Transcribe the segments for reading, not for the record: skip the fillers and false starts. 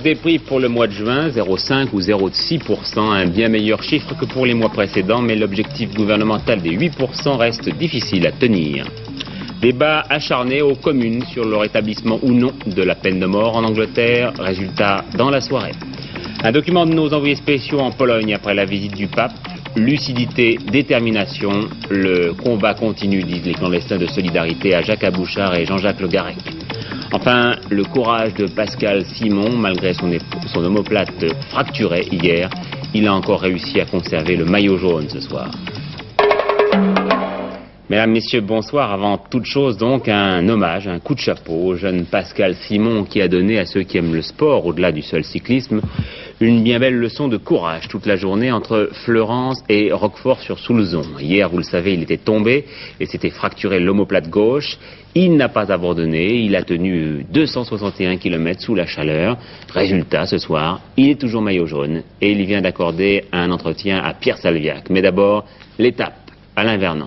Des prix pour le mois de juin, 0,5 ou 0,6%, un bien meilleur chiffre que pour les mois précédents, mais l'objectif gouvernemental des 8% reste difficile à tenir. Débat acharné aux communes sur le rétablissement ou non de la peine de mort en Angleterre, résultat dans la soirée. Un document de nos envoyés spéciaux en Pologne après la visite du pape. Lucidité, détermination, le combat continue, disent les clandestins de solidarité à Jacques Abouchard et Jean-Jacques Le Garec. Enfin, le courage de Pascal Simon, malgré son omoplate fracturé hier, il a encore réussi à conserver le maillot jaune ce soir. Mesdames, Messieurs, bonsoir. Avant toute chose, donc, un hommage, un coup de chapeau au jeune Pascal Simon qui a donné à ceux qui aiment le sport, au-delà du seul cyclisme, une bien belle leçon de courage toute la journée entre Fleurance et Roquefort-sur-Soulzon. Hier, vous le savez, il était tombé et s'était fracturé l'omoplate gauche. Il n'a pas abandonné, il a tenu 261 km sous la chaleur. Résultat, ce soir, il est toujours maillot jaune et il vient d'accorder un entretien à Pierre Salviac. Mais d'abord, l'étape. Alain Vernon.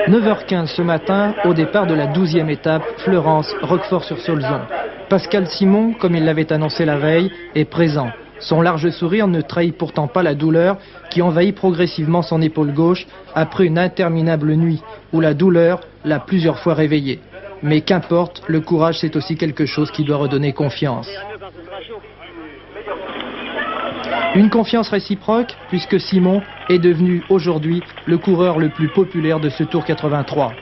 9h15 ce matin, au départ de la 12e étape, Fleurance, Roquefort-sur-Soulzon. Pascal Simon, comme il l'avait annoncé la veille, est présent. Son large sourire ne trahit pourtant pas la douleur qui envahit progressivement son épaule gauche après une interminable nuit où la douleur l'a plusieurs fois réveillé. Mais qu'importe, le courage c'est aussi quelque chose qui doit redonner confiance. Une confiance réciproque puisque Simon est devenu aujourd'hui le coureur le plus populaire de ce Tour 83.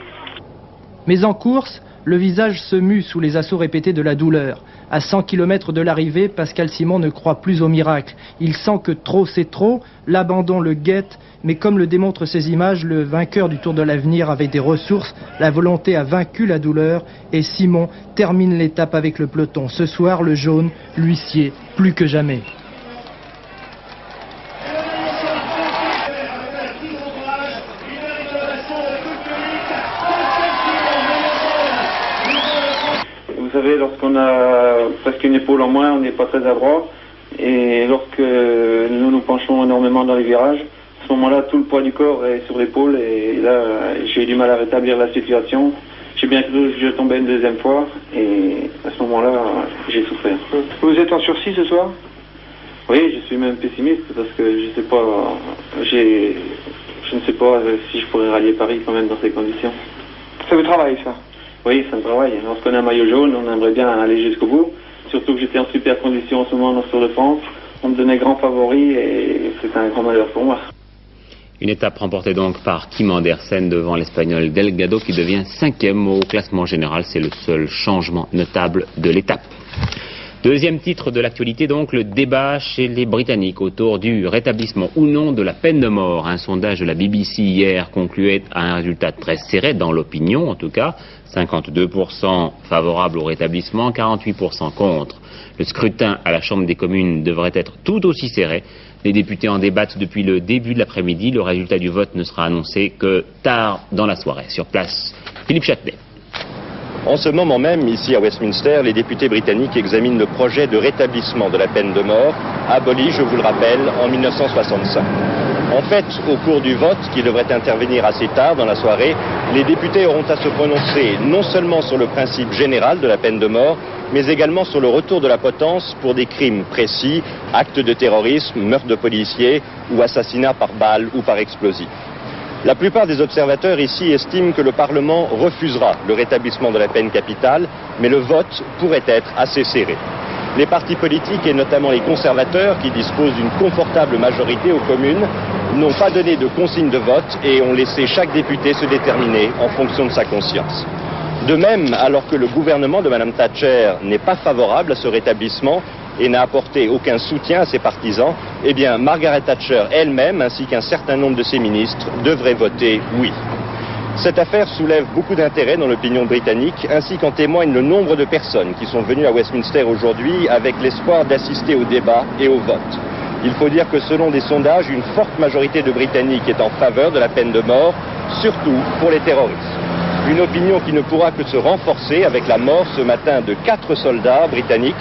Mais en course, le visage se mue sous les assauts répétés de la douleur. À 100 km de l'arrivée, Pascal Simon ne croit plus au miracle. Il sent que trop c'est trop, l'abandon le guette, mais comme le démontrent ces images, le vainqueur du Tour de l'Avenir avait des ressources, la volonté a vaincu la douleur et Simon termine l'étape avec le peloton. Ce soir, le jaune, l'huissier, plus que jamais. Vous savez, lorsqu'on a presque une épaule en moins, on n'est pas très adroit. Et lorsque nous nous penchons énormément dans les virages, à ce moment-là, tout le poids du corps est sur l'épaule. Et là, j'ai eu du mal à rétablir la situation. J'ai bien cru que je tombais une deuxième fois. Et à ce moment-là, j'ai souffert. Vous êtes en sursis ce soir? Oui, je suis même pessimiste parce que je sais pas, je ne sais pas si je pourrais rallier Paris quand même dans ces conditions. Ça vous travaille, ça? Oui, ça me travaille. Lorsqu'on a un maillot jaune, on aimerait bien aller jusqu'au bout. Surtout que j'étais en super condition en ce moment dans le Tour de France. On me donnait grand favori et c'est un grand malheur pour moi. Une étape remportée donc par Kim Andersen devant l'Espagnol Delgado qui devient 5e au classement général. C'est le seul changement notable de l'étape. Deuxième titre de l'actualité donc, le débat chez les Britanniques autour du rétablissement ou non de la peine de mort. Un sondage de la BBC hier concluait à un résultat très serré dans l'opinion en tout cas. 52% favorables au rétablissement, 48% contre. Le scrutin à la Chambre des communes devrait être tout aussi serré. Les députés en débattent depuis le début de l'après-midi. Le résultat du vote ne sera annoncé que tard dans la soirée. Sur place, Philippe Châtelet. En ce moment même, ici à Westminster, les députés britanniques examinent le projet de rétablissement de la peine de mort, aboli, je vous le rappelle, en 1965. En fait, au cours du vote, qui devrait intervenir assez tard dans la soirée, les députés auront à se prononcer non seulement sur le principe général de la peine de mort, mais également sur le retour de la potence pour des crimes précis, actes de terrorisme, meurtre de policiers ou assassinat par balle ou par explosif. La plupart des observateurs ici estiment que le Parlement refusera le rétablissement de la peine capitale, mais le vote pourrait être assez serré. Les partis politiques, et notamment les conservateurs, qui disposent d'une confortable majorité aux communes, n'ont pas donné de consigne de vote et ont laissé chaque député se déterminer en fonction de sa conscience. De même, alors que le gouvernement de Mme Thatcher n'est pas favorable à ce rétablissement et n'a apporté aucun soutien à ses partisans, eh bien Margaret Thatcher elle-même, ainsi qu'un certain nombre de ses ministres, devraient voter oui. Cette affaire soulève beaucoup d'intérêt dans l'opinion britannique, ainsi qu'en témoigne le nombre de personnes qui sont venues à Westminster aujourd'hui avec l'espoir d'assister au débat et au vote. Il faut dire que selon des sondages, une forte majorité de Britanniques est en faveur de la peine de mort, surtout pour les terroristes. Une opinion qui ne pourra que se renforcer avec la mort ce matin de 4 soldats britanniques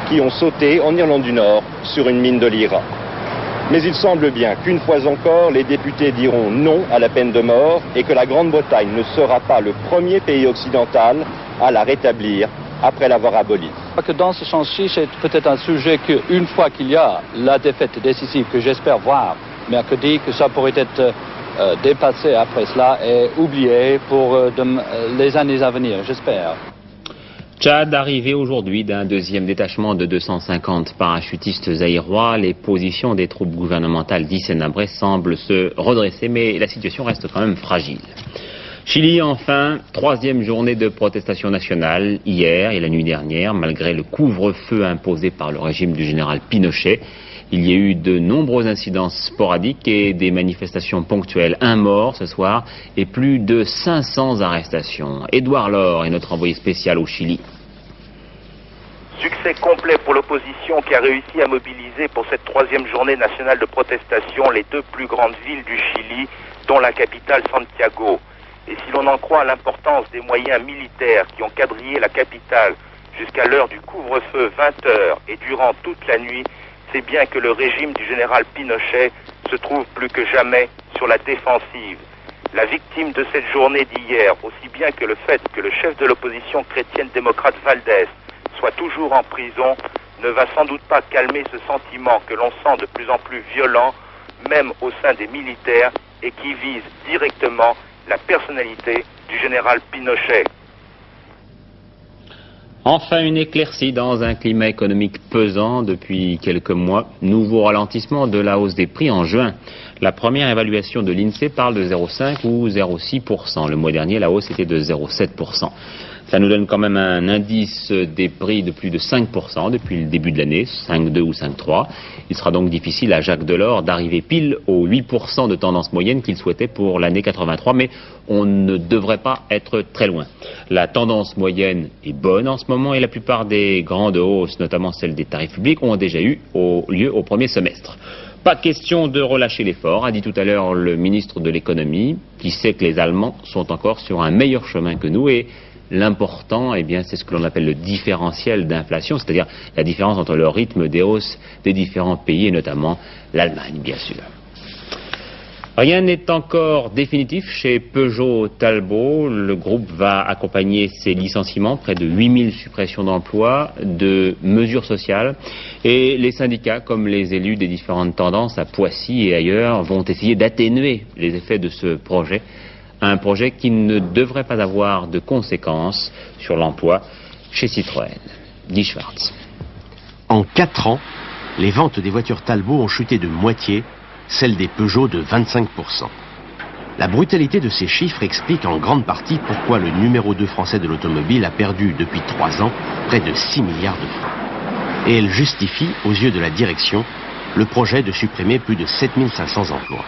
qui ont sauté en Irlande du Nord sur une mine de l'Irak. Mais il semble bien qu'une fois encore, les députés diront non à la peine de mort et que la Grande-Bretagne ne sera pas le premier pays occidental à la rétablir après l'avoir aboli. Que dans ce sens-ci, c'est peut-être un sujet qu'une fois qu'il y a la défaite décisive, que j'espère voir mercredi, que ça pourrait être dépassé après cela et oublié pour les années à venir, j'espère. Tchad, arrivé aujourd'hui d'un deuxième détachement de 250 parachutistes zaïrois, les positions des troupes gouvernementales d'Issénabré semblent se redresser, mais la situation reste quand même fragile. Chili, enfin, troisième journée de protestation nationale, hier et la nuit dernière, malgré le couvre-feu imposé par le régime du général Pinochet. Il y a eu de nombreux incidents sporadiques et des manifestations ponctuelles. Un mort ce soir et plus de 500 arrestations. Édouard Laure est notre envoyé spécial au Chili. Succès complet pour l'opposition qui a réussi à mobiliser pour cette troisième journée nationale de protestation les deux plus grandes villes du Chili, dont la capitale Santiago. Et si l'on en croit l'importance des moyens militaires qui ont quadrillé la capitale jusqu'à l'heure du couvre-feu 20h et durant toute la nuit, c'est bien que le régime du général Pinochet se trouve plus que jamais sur la défensive. La victime de cette journée d'hier, aussi bien que le fait que le chef de l'opposition chrétienne démocrate Valdés soit toujours en prison, ne va sans doute pas calmer ce sentiment que l'on sent de plus en plus violent, même au sein des militaires, et qui vise directement la personnalité du général Pinochet. Enfin, une éclaircie dans un climat économique pesant depuis quelques mois. Nouveau ralentissement de la hausse des prix en juin. La première évaluation de l'INSEE parle de 0,5 ou 0,6%. Le mois dernier, la hausse était de 0,7%. Ça nous donne quand même un indice des prix de plus de 5% depuis le début de l'année, 5,2 ou 5,3. Il sera donc difficile à Jacques Delors d'arriver pile aux 8% de tendance moyenne qu'il souhaitait pour l'année 83, mais on ne devrait pas être très loin. La tendance moyenne est bonne en ce moment et la plupart des grandes hausses, notamment celles des tarifs publics, ont déjà eu lieu au premier semestre. Pas question de relâcher l'effort, a dit tout à l'heure le ministre de l'économie, qui sait que les Allemands sont encore sur un meilleur chemin que nous et l'important, eh bien, c'est ce que l'on appelle le différentiel d'inflation, c'est-à-dire la différence entre le rythme des hausses des différents pays, et notamment l'Allemagne, bien sûr. Rien n'est encore définitif chez Peugeot Talbot. Le groupe va accompagner ses licenciements, près de 8000 suppressions d'emplois, de mesures sociales. Et les syndicats, comme les élus des différentes tendances à Poissy et ailleurs, vont essayer d'atténuer les effets de ce projet. Un projet qui ne devrait pas avoir de conséquences sur l'emploi chez Citroën. Guy Schwartz. En 4 ans, les ventes des voitures Talbot ont chuté de moitié, celles des Peugeot de 25%. La brutalité de ces chiffres explique en grande partie pourquoi le numéro 2 français de l'automobile a perdu depuis 3 ans près de 6 milliards de francs. Et elle justifie, aux yeux de la direction, le projet de supprimer plus de 7500 emplois.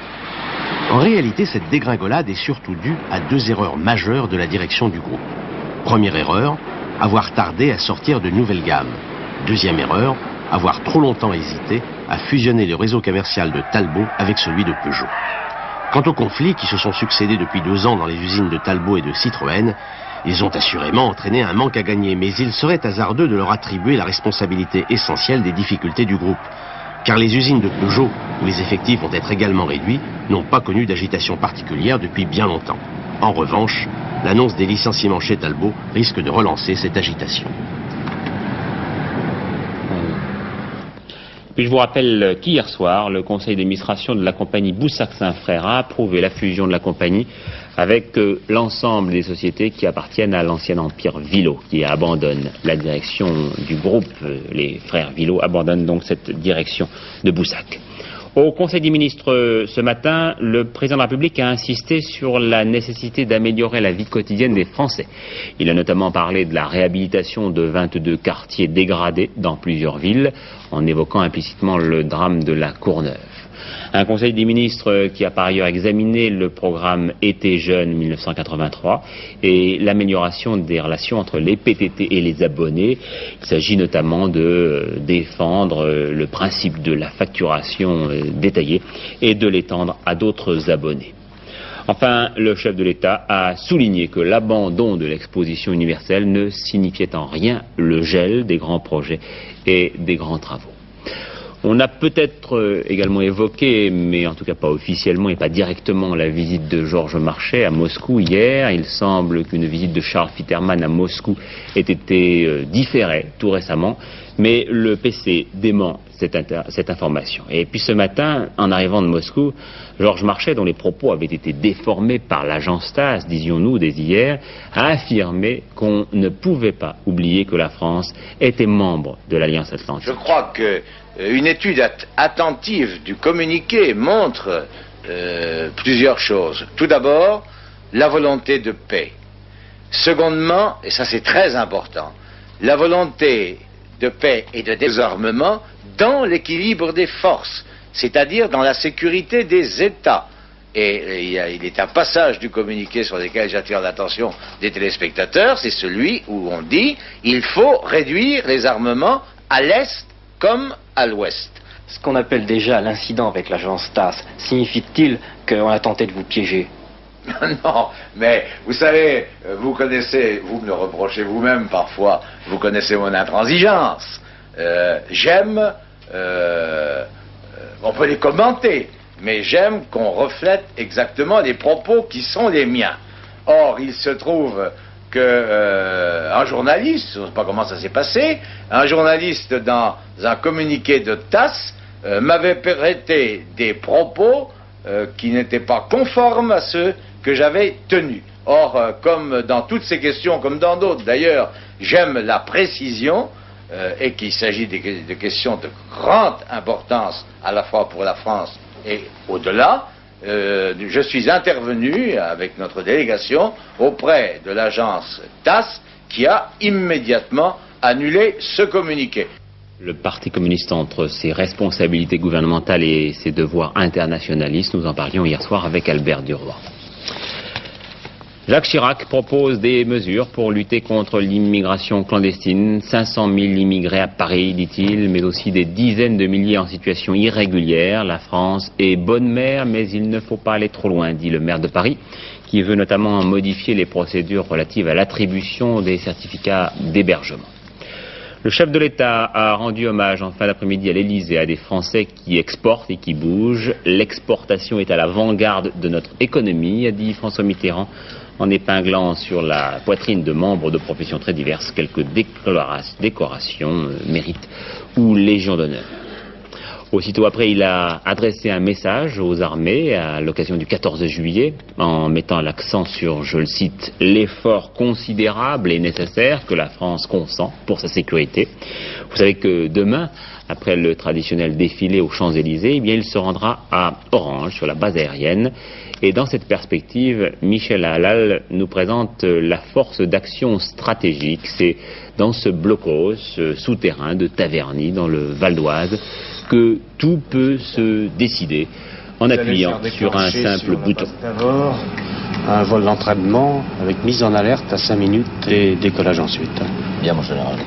En réalité, cette dégringolade est surtout due à 2 erreurs majeures de la direction du groupe. Première erreur, avoir tardé à sortir de nouvelles gammes. Deuxième erreur, avoir trop longtemps hésité à fusionner le réseau commercial de Talbot avec celui de Peugeot. Quant aux conflits qui se sont succédés depuis 2 ans dans les usines de Talbot et de Citroën, ils ont assurément entraîné un manque à gagner, mais il serait hasardeux de leur attribuer la responsabilité essentielle des difficultés du groupe. Car les usines de Peugeot, où les effectifs vont être également réduits, n'ont pas connu d'agitation particulière depuis bien longtemps. En revanche, l'annonce des licenciements chez Talbot risque de relancer cette agitation. Puis je vous rappelle qu'hier soir, le conseil d'administration de la compagnie Boussac-Saint-Frère a approuvé la fusion de la compagnie avec l'ensemble des sociétés qui appartiennent à l'ancien empire Villot, qui abandonne la direction du groupe. Les frères Villot abandonnent donc cette direction de Boussac. Au Conseil des ministres ce matin, le président de la République a insisté sur la nécessité d'améliorer la vie quotidienne des Français. Il a notamment parlé de la réhabilitation de 22 quartiers dégradés dans plusieurs villes, en évoquant implicitement le drame de la Courneuve. Un Conseil des ministres qui a par ailleurs examiné le programme Été Jeune 1983 et l'amélioration des relations entre les PTT et les abonnés. Il s'agit notamment de défendre le principe de la facturation détaillée et de l'étendre à d'autres abonnés. Enfin, le chef de l'État a souligné que l'abandon de l'exposition universelle ne signifiait en rien le gel des grands projets et des grands travaux. On a peut-être également évoqué, mais en tout cas pas officiellement et pas directement, la visite de Georges Marchais à Moscou hier. Il semble qu'une visite de Charles Fitterman à Moscou ait été différée tout récemment, mais le PC dément cette information. Et puis ce matin, en arrivant de Moscou, Georges Marchais, dont les propos avaient été déformés par l'agence TASS, disions-nous dès hier, a affirmé qu'on ne pouvait pas oublier que la France était membre de l'Alliance Atlantique. Je crois qu'une étude attentive du communiqué montre plusieurs choses. Tout d'abord, la volonté de paix. Secondement, et ça c'est très important, la volonté de paix et de désarmement dans l'équilibre des forces, c'est-à-dire dans la sécurité des États. Et il est un passage du communiqué sur lequel j'attire l'attention des téléspectateurs, c'est celui où on dit il faut réduire les armements à l'Est comme à l'Ouest. Ce qu'on appelle déjà l'incident avec l'agence TASS, signifie-t-il qu'on a tenté de vous piéger? Non, mais vous savez, vous connaissez, vous me le reprochez vous-même parfois, vous connaissez mon intransigeance. J'aime, on peut les commenter, mais j'aime qu'on reflète exactement les propos qui sont les miens. Or, il se trouve que un journaliste, je ne sais pas comment ça s'est passé, un journaliste dans un communiqué de TASS m'avait prêté des propos qui n'étaient pas conformes à ceux que j'avais tenus. Or, comme dans toutes ces questions, comme dans d'autres d'ailleurs, j'aime la précision et qu'il s'agit de questions de grande importance à la fois pour la France et au-delà, je suis intervenu avec notre délégation auprès de l'agence TASS qui a immédiatement annulé ce communiqué. Le Parti communiste entre ses responsabilités gouvernementales et ses devoirs internationalistes, nous en parlions hier soir avec Albert Duroy. Jacques Chirac propose des mesures pour lutter contre l'immigration clandestine. 500 000 immigrés à Paris, dit-il, mais aussi des dizaines de milliers en situation irrégulière. La France est bonne mère, mais il ne faut pas aller trop loin, dit le maire de Paris, qui veut notamment modifier les procédures relatives à l'attribution des certificats d'hébergement. Le chef de l'État a rendu hommage en fin d'après-midi à l'Élysée à des Français qui exportent et qui bougent. L'exportation est à l'avant-garde de notre économie, a dit François Mitterrand, en épinglant sur la poitrine de membres de professions très diverses quelques décorations, mérites ou légions d'honneur. Aussitôt après, il a adressé un message aux armées à l'occasion du 14 juillet, en mettant l'accent sur, je le cite, l'effort considérable et nécessaire que la France consent pour sa sécurité. Vous savez que demain, après le traditionnel défilé aux Champs-Élysées, eh bien, il se rendra à Orange, sur la base aérienne. Et dans cette perspective, Michel Halal nous présente la force d'action stratégique. C'est dans ce blocos souterrain de Taverny, dans le Val d'Oise, que tout peut se décider en appuyant sur un simple bouton. D'abord, un vol d'entraînement avec mise en alerte à 5 minutes et décollage ensuite. Bien, mon général.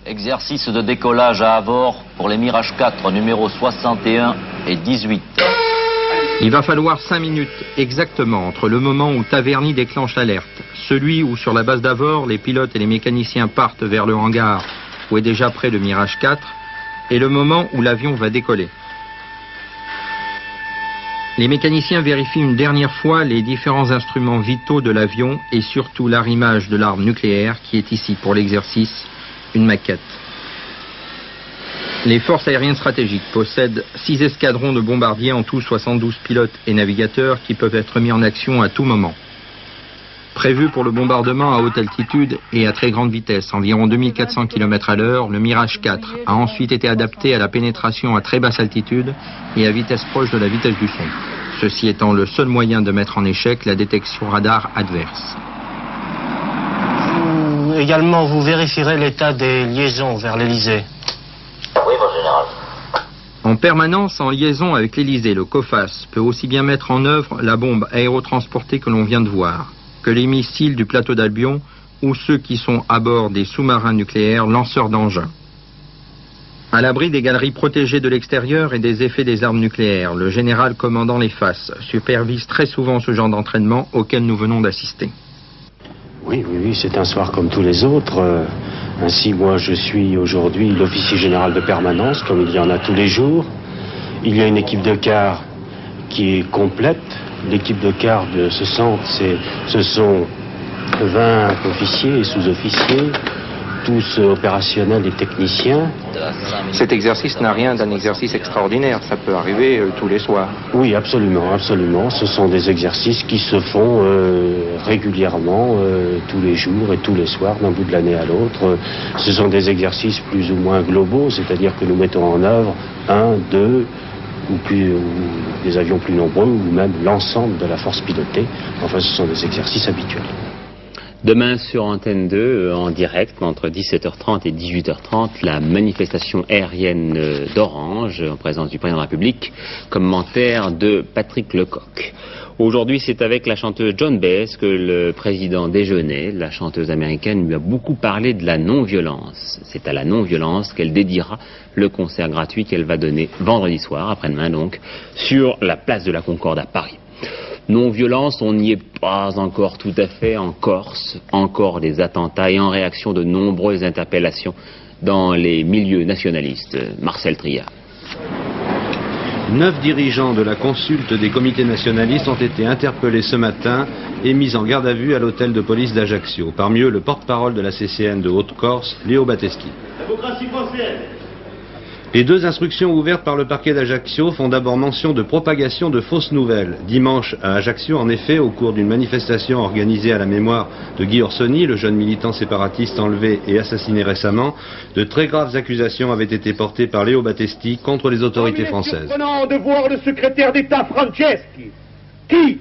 Exercice de décollage à Avord pour les Mirage 4, numéros 61 et 18. Il va falloir 5 minutes exactement entre le moment où Taverny déclenche l'alerte, celui où sur la base d'Avord, les pilotes et les mécaniciens partent vers le hangar où est déjà prêt le Mirage 4, et le moment où l'avion va décoller. Les mécaniciens vérifient une dernière fois les différents instruments vitaux de l'avion et surtout l'arrimage de l'arme nucléaire qui est ici pour l'exercice une maquette. Les forces aériennes stratégiques possèdent 6 escadrons de bombardiers, en tout 72 pilotes et navigateurs qui peuvent être mis en action à tout moment. Prévu pour le bombardement à haute altitude et à très grande vitesse, environ 2400 km à l'heure, le Mirage 4 a ensuite été adapté à la pénétration à très basse altitude et à vitesse proche de la vitesse du son. Ceci étant le seul moyen de mettre en échec la détection radar adverse. Également, vous vérifierez l'état des liaisons vers l'Élysée. Oui, mon général. En permanence en liaison avec l'Élysée, le COFAS peut aussi bien mettre en œuvre la bombe aérotransportée que l'on vient de voir, que les missiles du plateau d'Albion ou ceux qui sont à bord des sous-marins nucléaires lanceurs d'engins. À l'abri des galeries protégées de l'extérieur et des effets des armes nucléaires, le général commandant les FAS supervise très souvent ce genre d'entraînement auquel nous venons d'assister. Oui, c'est un soir comme tous les autres. Ainsi, moi, je suis aujourd'hui l'officier général de permanence, comme il y en a tous les jours. Il y a une équipe de quart qui est complète. L'équipe de quart de ce centre, ce sont 20 officiers et sous-officiers, tous opérationnels et techniciens. Cet exercice n'a rien d'un exercice extraordinaire, ça peut arriver tous les soirs. Oui, absolument. Ce sont des exercices qui se font régulièrement, tous les jours et tous les soirs, d'un bout de l'année à l'autre. Ce sont des exercices plus ou moins globaux, c'est-à-dire que nous mettons en œuvre 1, 2, ou des avions plus nombreux, ou même l'ensemble de la force pilotée. Enfin, ce sont des exercices habituels. Demain sur Antenne 2, en direct, entre 17h30 et 18h30, la manifestation aérienne d'Orange, en présence du président de la République, commentaire de Patrick Lecoq. Aujourd'hui, c'est avec la chanteuse Joan Baez que le président déjeunait. La chanteuse américaine lui a beaucoup parlé de la non-violence. C'est à la non-violence qu'elle dédiera le concert gratuit qu'elle va donner vendredi soir, après-demain donc, sur la place de la Concorde à Paris. Non-violence, on n'y est pas encore tout à fait en Corse, encore des attentats et en réaction de nombreuses interpellations dans les milieux nationalistes. Marcel Tria. 9 dirigeants de la consulte des comités nationalistes ont été interpellés ce matin et mis en garde à vue à l'hôtel de police d'Ajaccio. Parmi eux, le porte-parole de la CCN de Haute-Corse, Léo Batteschi. Démocratie française. Les 2 instructions ouvertes par le parquet d'Ajaccio font d'abord mention de propagation de fausses nouvelles. Dimanche, à Ajaccio, en effet, au cours d'une manifestation organisée à la mémoire de Guy Orsoni, le jeune militant séparatiste enlevé et assassiné récemment, de très graves accusations avaient été portées par Léo Batteschi contre les autorités françaises. Il est surprenant de voir le secrétaire d'État Franceschi, qui,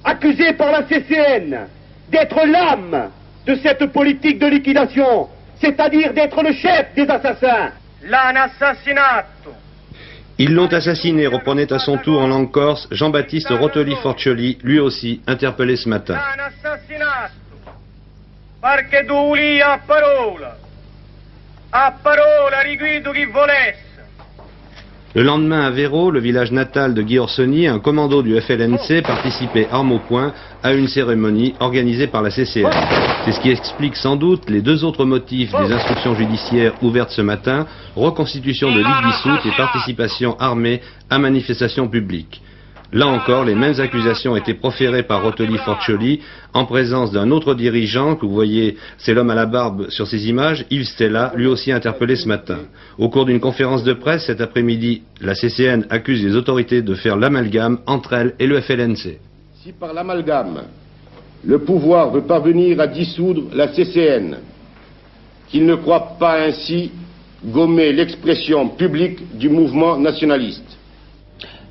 accusé par la CCN d'être l'âme de cette politique de liquidation, c'est-à-dire d'être le chef des assassins, Ils l'ont assassiné, reprenait à son tour en langue corse Jean-Baptiste Rotoli-Forcioli, lui aussi interpellé ce matin. Le lendemain à Véro, le village natal de Guy Orsoni, un commando du FLNC participait armes au poing à une cérémonie organisée par la CCN. C'est ce qui explique sans doute les 2 autres motifs des instructions judiciaires ouvertes ce matin, reconstitution de ligue dissoute et participation armée à manifestation publique. Là encore, les mêmes accusations étaient proférées par Rotoli Forcioli en présence d'un autre dirigeant que vous voyez, c'est l'homme à la barbe sur ces images, Yves Stella, lui aussi interpellé ce matin. Au cours d'une conférence de presse cet après-midi, la CCN accuse les autorités de faire l'amalgame entre elles et le FLNC. Si par l'amalgame, le pouvoir veut parvenir à dissoudre la CCN, qu'il ne croit pas ainsi gommer l'expression publique du mouvement nationaliste.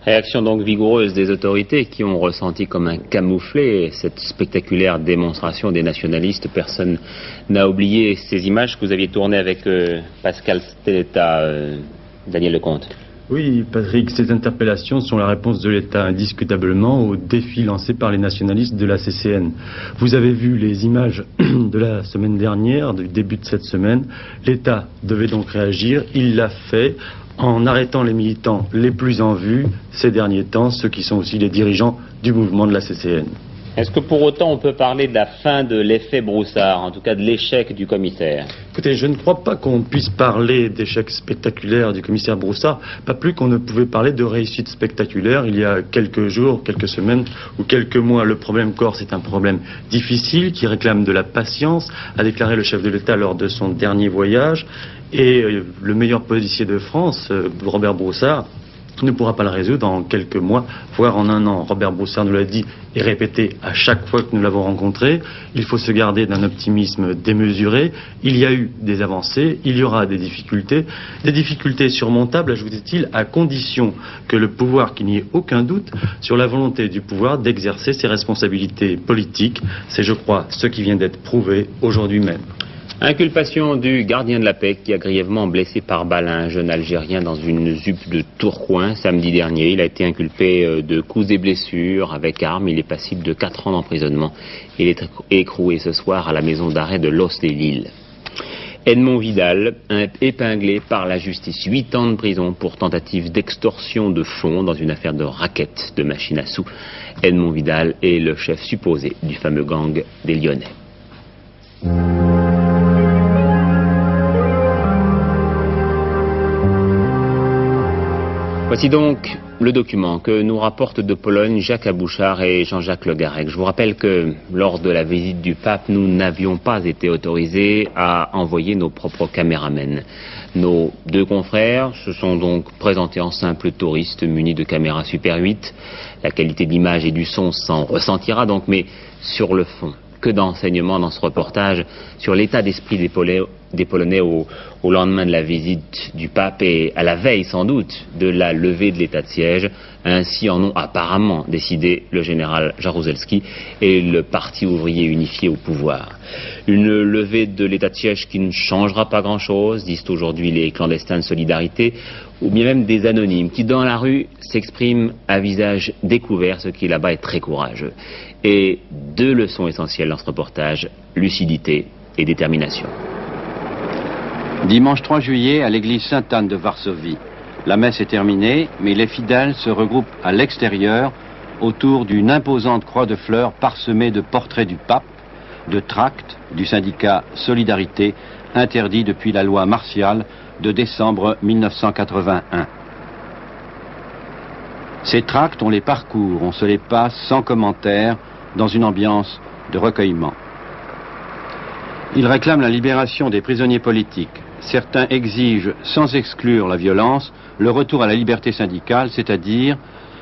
Réaction donc vigoureuse des autorités qui ont ressenti comme un camouflet cette spectaculaire démonstration des nationalistes. Personne n'a oublié ces images que vous aviez tournées avec Pascal Stelletta, Daniel Lecomte. Oui, Patrick, ces interpellations sont la réponse de l'État indiscutablement au défi lancé par les nationalistes de la CCN. Vous avez vu les images de la semaine dernière, du début de cette semaine. L'État devait donc réagir, il l'a fait en arrêtant les militants les plus en vue ces derniers temps, ceux qui sont aussi les dirigeants du mouvement de la CCN. Est-ce que pour autant on peut parler de la fin de l'effet Broussard, en tout cas de l'échec du commissaire? Écoutez, je ne crois pas qu'on puisse parler d'échec spectaculaire du commissaire Broussard, pas plus qu'on ne pouvait parler de réussite spectaculaire il y a quelques jours, quelques semaines ou quelques mois. Le problème Corse est un problème difficile qui réclame de la patience, a déclaré le chef de l'État lors de son dernier voyage. Et le meilleur policier de France, Robert Broussard, ne pourra pas le résoudre en quelques mois, voire en un an. Robert Broussard nous l'a dit et répété à chaque fois que nous l'avons rencontré. Il faut se garder d'un optimisme démesuré. Il y a eu des avancées, il y aura des difficultés surmontables, ajoutait-il, à condition que le pouvoir, qu'il n'y ait aucun doute sur la volonté du pouvoir d'exercer ses responsabilités politiques. C'est, je crois, ce qui vient d'être prouvé aujourd'hui même. Inculpation du gardien de la paix qui a grièvement blessé par balle un jeune Algérien dans une ZUP de Tourcoing samedi dernier. Il a été inculpé de coups et blessures avec armes. Il est passible de 4 ans d'emprisonnement. Il est écroué ce soir à la maison d'arrêt de Los-les-Lilles. Edmond Vidal, épinglé par la justice, 8 ans de prison pour tentative d'extorsion de fonds dans une affaire de racket de machine à sous. Edmond Vidal est le chef supposé du fameux gang des Lyonnais. Voici donc le document que nous rapportent de Pologne Jacques Abouchard et Jean-Jacques Le Garrec. Je vous rappelle que lors de la visite du pape, nous n'avions pas été autorisés à envoyer nos propres caméramens. Nos deux confrères se sont donc présentés en simples touristes munis de caméras Super 8. La qualité d'image et du son s'en ressentira donc, mais sur le fond, que d'enseignements dans ce reportage sur l'état d'esprit des Polonais au lendemain de la visite du pape et à la veille sans doute de la levée de l'état de siège. Ainsi en ont apparemment décidé le général Jaruzelski et le parti ouvrier unifié au pouvoir. Une levée de l'état de siège qui ne changera pas grand-chose, disent aujourd'hui les clandestins de solidarité, ou bien même des anonymes qui dans la rue s'expriment à visage découvert, ce qui là-bas est très courageux. Et deux leçons essentielles dans ce reportage, lucidité et détermination. Dimanche 3 juillet à l'église Sainte-Anne de Varsovie. La messe est terminée, mais les fidèles se regroupent à l'extérieur autour d'une imposante croix de fleurs parsemée de portraits du pape, de tracts du syndicat Solidarité, interdit depuis la loi martiale de décembre 1981. Ces tracts, on les parcourt, on se les passe sans commentaire, dans une ambiance de recueillement. Ils réclament la libération des prisonniers politiques. Certains exigent, sans exclure la violence, le retour à la liberté syndicale, c'est-à-dire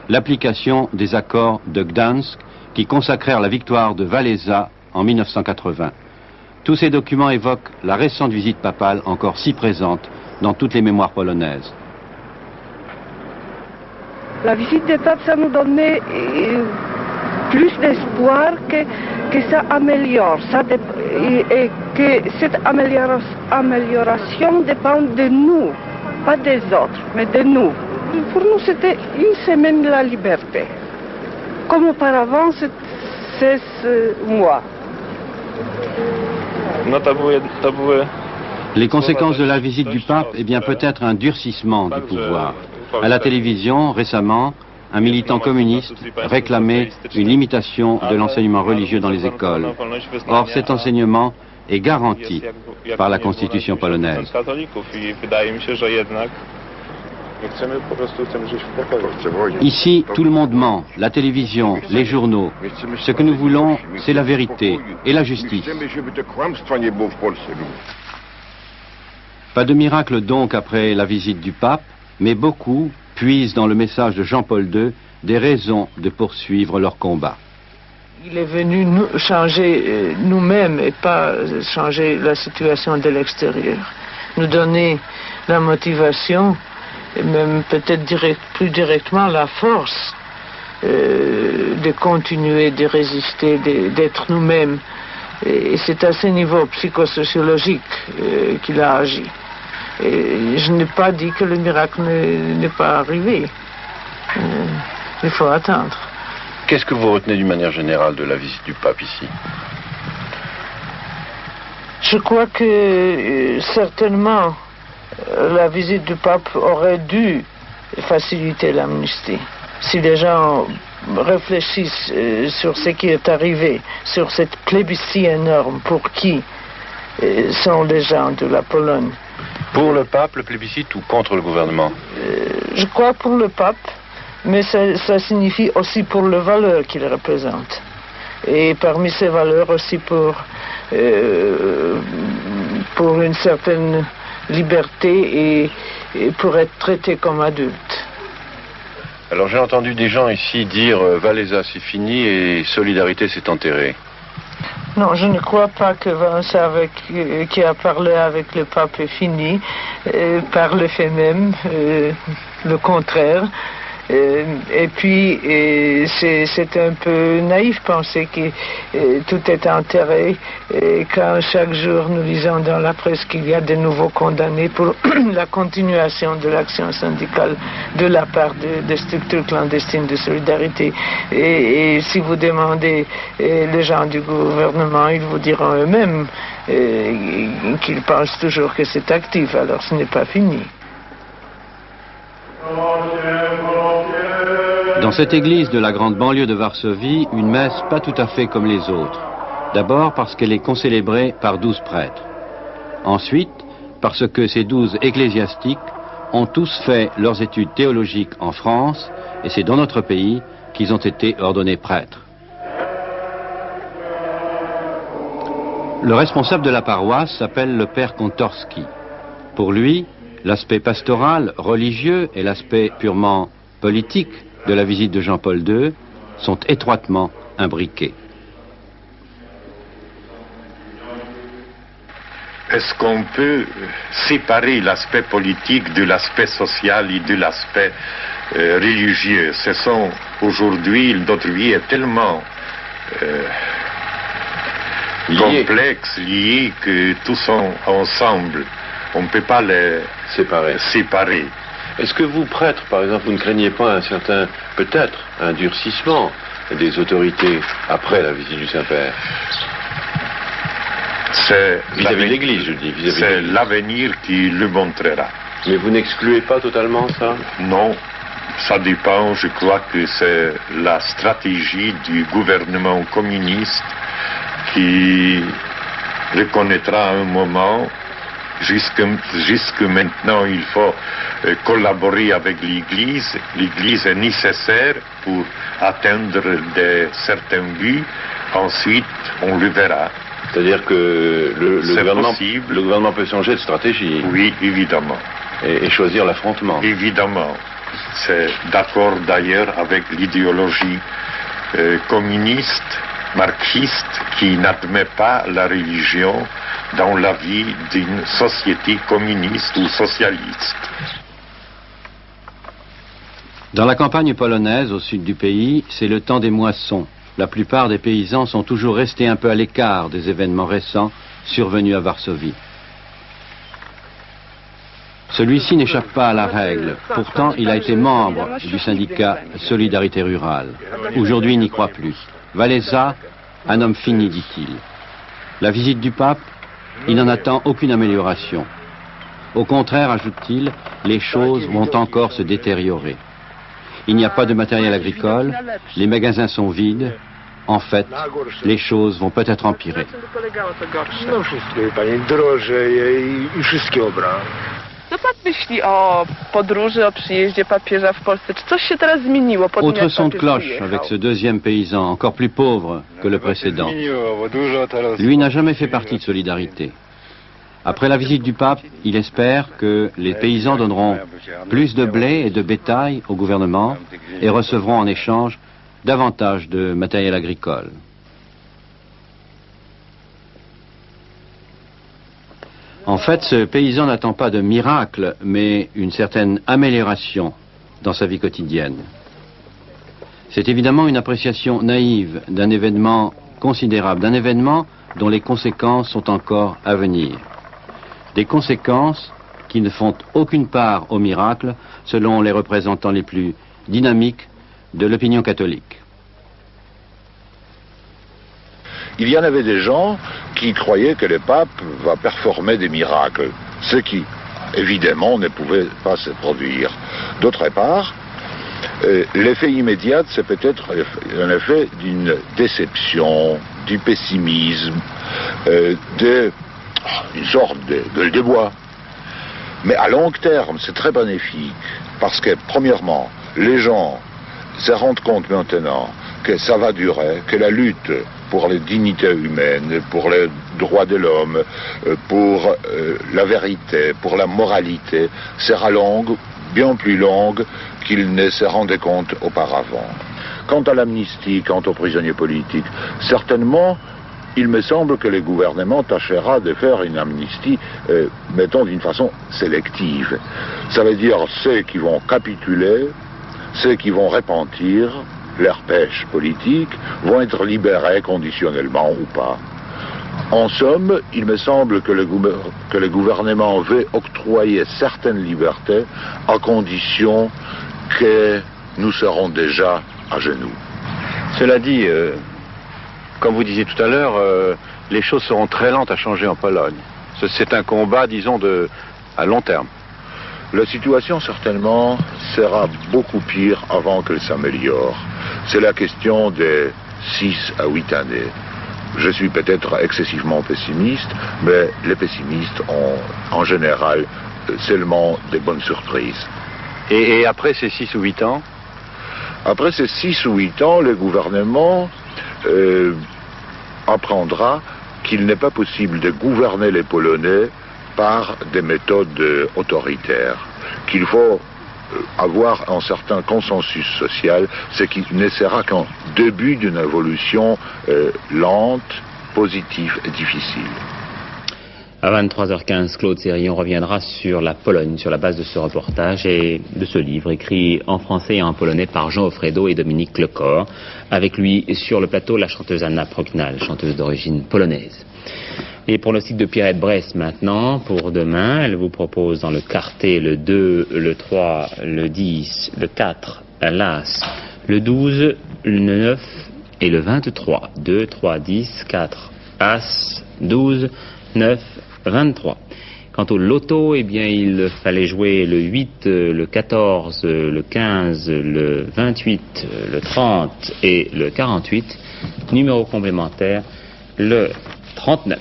l'application des accords de Gdansk qui consacrèrent la victoire de Wałęsa en 1980. Tous ces documents évoquent la récente visite papale encore si présente dans toutes les mémoires polonaises. La visite du pape, ça nous donnait plus d'espoir que ça améliore, et que cette amélioration dépend de nous, pas des autres, mais de nous. Pour nous, c'était une semaine de la liberté. Comme auparavant, c'est 16 mois. Les conséquences de la visite du pape, eh bien peut-être un durcissement du pouvoir. À la télévision, récemment, un militant communiste réclamait une limitation de l'enseignement religieux dans les écoles. Or, cet enseignement est garanti par la Constitution polonaise. Ici, tout le monde ment, la télévision, les journaux. Ce que nous voulons, c'est la vérité et la justice. Pas de miracle donc après la visite du pape, mais beaucoup puisent dans le message de Jean-Paul II des raisons de poursuivre leur combat. Il est venu nous changer nous-mêmes et pas changer la situation de l'extérieur. Nous donner la motivation et même peut-être plus directement la force de continuer, de résister, d'être nous-mêmes. Et c'est à ce niveau psychosociologique qu'il a agi. Et je n'ai pas dit que le miracle n'est pas arrivé. Il faut attendre. Qu'est-ce que vous retenez d'une manière générale de la visite du pape ici? Je crois que certainement la visite du pape aurait dû faciliter l'amnistie. Si les gens réfléchissent sur ce qui est arrivé, sur cette plébiscite énorme, pour qui sont les gens de la Pologne. Pour le pape, le plébiscite, ou contre le gouvernement? Je crois pour le pape, mais ça signifie aussi pour les valeurs qu'il représente. Et parmi ces valeurs aussi pour une certaine liberté et pour être traité comme adulte. Alors j'ai entendu des gens ici dire Wałęsa c'est fini et Solidarité s'est enterrée. Non, je ne crois pas que Wałęsa qui a parlé avec le pape est fini, par le fait même, le contraire. Et puis, c'est un peu naïf penser que tout est enterré quand chaque jour nous lisons dans la presse qu'il y a de nouveaux condamnés pour la continuation de l'action syndicale de la part des structures clandestines de solidarité. Et si vous demandez les gens du gouvernement, ils vous diront eux-mêmes qu'ils pensent toujours que c'est actif, alors ce n'est pas fini. Dans cette église de la grande banlieue de Varsovie, une messe pas tout à fait comme les autres. D'abord parce qu'elle est concélébrée par 12 prêtres. Ensuite, parce que ces 12 ecclésiastiques ont tous fait leurs études théologiques en France, et c'est dans notre pays qu'ils ont été ordonnés prêtres. Le responsable de la paroisse s'appelle le père Kontorski. Pour lui, l'aspect pastoral, religieux et l'aspect purement politique de la visite de Jean-Paul II sont étroitement imbriqués. Est-ce qu'on peut séparer l'aspect politique de l'aspect social et de l'aspect religieux? Ce sont aujourd'hui, notre vie est tellement complexe, liée, que tous sont ensemble. On ne peut pas les séparer. Est-ce que vous, prêtres, par exemple, vous ne craignez pas un certain, peut-être, un durcissement des autorités après la visite du Saint-Père? C'est vis-à-vis de l'Église, je dis. C'est l'avenir qui le montrera. Mais vous n'excluez pas totalement ça? Non, ça dépend. Je crois que c'est la stratégie du gouvernement communiste qui reconnaîtra à un moment. Jusque maintenant, il faut collaborer avec l'Église. L'Église est nécessaire pour atteindre certains buts. Ensuite, on le verra. C'est-à-dire que le gouvernement peut changer de stratégie. Oui, évidemment. Et choisir l'affrontement. Évidemment. C'est d'accord d'ailleurs avec l'idéologie communiste, marxiste, qui n'admet pas la religion dans la vie d'une société communiste ou socialiste. Dans la campagne polonaise, au sud du pays, c'est le temps des moissons. La plupart des paysans sont toujours restés un peu à l'écart des événements récents survenus à Varsovie. Celui-ci n'échappe pas à la règle. Pourtant, il a été membre du syndicat Solidarité Rurale. Aujourd'hui, il n'y croit plus. Wałęsa, un homme fini, dit-il. La visite du pape, il n'en attend aucune amélioration. Au contraire, ajoute-t-il, les choses vont encore se détériorer. Il n'y a pas de matériel agricole, les magasins sont vides. En fait, les choses vont peut-être empirer. Autre son de cloche avec ce deuxième paysan, encore plus pauvre que le précédent. Lui n'a jamais fait partie de Solidarité. Après la visite du pape, il espère que les paysans donneront plus de blé et de bétail au gouvernement et recevront en échange davantage de matériel agricole. En fait, ce paysan n'attend pas de miracle, mais une certaine amélioration dans sa vie quotidienne. C'est évidemment une appréciation naïve d'un événement considérable, d'un événement dont les conséquences sont encore à venir. Des conséquences qui ne font aucune part au miracle, selon les représentants les plus dynamiques de l'opinion catholique. Il y en avait des gens qui croyaient que le pape va performer des miracles, ce qui, évidemment, ne pouvait pas se produire. D'autre part, l'effet immédiat, c'est peut-être un effet d'une déception, du pessimisme, une sorte de gueule de bois. Mais à long terme, c'est très bénéfique, parce que, premièrement, les gens se rendent compte maintenant que ça va durer, que la lutte pour les dignités humaines, pour les droits de l'homme, pour la vérité, pour la moralité, sera longue, bien plus longue qu'ils ne se rendaient compte auparavant. Quant à l'amnistie, quant aux prisonniers politiques, certainement, il me semble que le gouvernement tâchera de faire une amnistie, mettons, d'une façon sélective. Ça veut dire ceux qui vont capituler, ceux qui vont repentir leur pêche politique, vont être libérés conditionnellement ou pas. En somme, il me semble que le gouvernement veut octroyer certaines libertés à condition que nous serons déjà à genoux. Cela dit, comme vous disiez tout à l'heure, les choses seront très lentes à changer en Pologne. C'est un combat, disons, à long terme. La situation, certainement, sera beaucoup pire avant qu'elle s'améliore. C'est la question de 6 à 8 années. Je suis peut-être excessivement pessimiste, mais les pessimistes ont en général seulement des bonnes surprises. Et après ces 6 ou 8 ans? Après ces 6 ou 8 ans, le gouvernement apprendra qu'il n'est pas possible de gouverner les Polonais par des méthodes autoritaires, qu'il faut avoir un certain consensus social, ce qui ne sera qu'un début d'une évolution lente, positive et difficile. À 23h15, Claude Sérillon reviendra sur la Pologne, sur la base de ce reportage et de ce livre écrit en français et en polonais par Jean Offredo et Dominique Lecor. Avec lui sur le plateau, la chanteuse Anna Prognal, chanteuse d'origine polonaise. Et pronostic de Pierrette Bress maintenant, pour demain, elle vous propose dans le quartet le 2, le 3, le 10, le 4, l'As, le 12, le 9 et le 23. 2, 3, 10, 4, As, 12, 9, 23. Quant au loto, eh bien, il fallait jouer le 8, le 14, le 15, le 28, le 30 et le 48. Numéro complémentaire, le 39.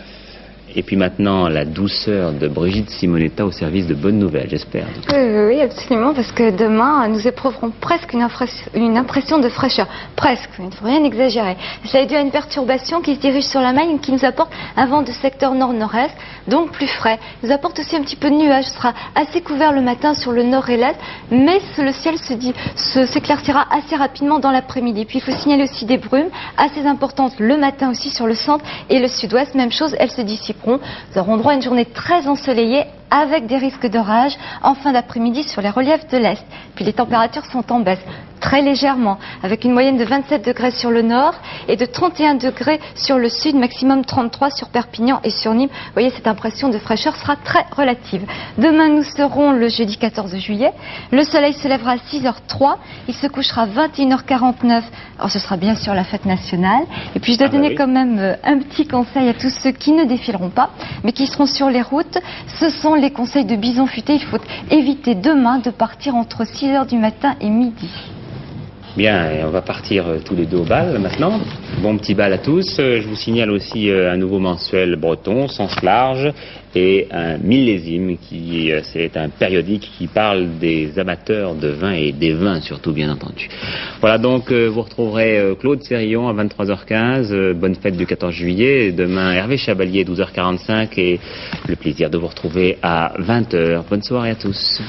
Et puis maintenant, la douceur de Brigitte Simonetta au service de bonnes nouvelles, j'espère. Oui, absolument, parce que demain, nous éprouverons presque une impression de fraîcheur. Presque, il ne faut rien exagérer. Ça est dû à une perturbation qui se dirige sur la Maine, qui nous apporte un vent de secteur nord-nord-est, donc plus frais. Il nous apporte aussi un petit peu de nuages. Ce sera assez couvert le matin sur le nord et l'est, mais le ciel s'éclaircira assez rapidement dans l'après-midi. Puis il faut signaler aussi des brumes assez importantes le matin aussi sur le centre et le sud-ouest. Même chose, elles se dissiperont. Nous aurons droit à une journée très ensoleillée avec des risques d'orage en fin d'après-midi sur les reliefs de l'Est. Puis les températures sont en baisse, très légèrement, avec une moyenne de 27 degrés sur le nord et de 31 degrés sur le sud, maximum 33 sur Perpignan et sur Nîmes. Vous voyez, cette impression de fraîcheur sera très relative. Demain, nous serons le jeudi 14 juillet. Le soleil se lèvera à 6h03, il se couchera à 21h49. Alors, ce sera bien sûr la fête nationale. Et puis, je dois donner quand même un petit conseil à tous ceux qui ne défileront pas, mais qui seront sur les routes. Ce sont les conseils de Bison Futé. Il faut éviter demain de partir entre 6h du matin et midi. Bien, et on va partir tous les deux au bal maintenant. Bon petit bal à tous. Je vous signale aussi un nouveau mensuel breton, sens large, et un millésime, qui c'est un périodique qui parle des amateurs de vin et des vins surtout, bien entendu. Voilà, donc vous retrouverez Claude Sérillon à 23h15. Bonne fête du 14 juillet. Demain, Hervé Chabalier, 12h45, et le plaisir de vous retrouver à 20h. Bonne soirée à tous.